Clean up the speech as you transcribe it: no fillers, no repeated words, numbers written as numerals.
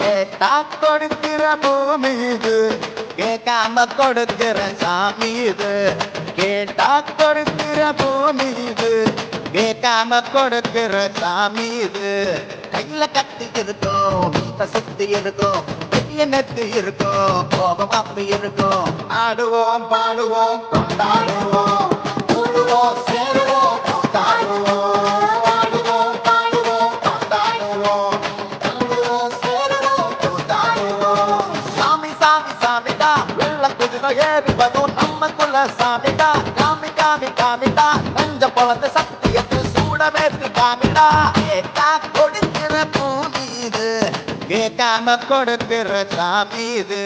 கேட்டா கொடுக்கிற பூமி இது, கேட்காம கொடுக்கிற சாமி இது. கேட்டா கொடுக்கிற பூமி இது, கேட்காம கொடுக்கிற சாமி இது. கையில கத்தி இருக்கும், சுத்தி இருக்கும், நெத்து இருக்கும், கோபம் அப்படி இருக்கும். ஆடுவோம் பாடுவோம் கொண்டாடுவோம், கூடுவோம் சேருவோம் கொண்டாடுவோம். ஆடுவோம் பாடுவோம் கொண்டாடுவோம், கூடுவோம் சேருவோம் கொண்டாடுவோம். சாமி சாமி சாமிடா, வெள்ள குதிரை ஏறி வரும் நம்மக்குள்ள சாமிடா. காமி காமி காமிடா, நஞ்ச பொழந்த சத்தியத்து சூடமேத்து காமிடா. கேட்டா கொடுக்கிற பூமி இது, கேட்காம கொடுக்கிற சாமி இது.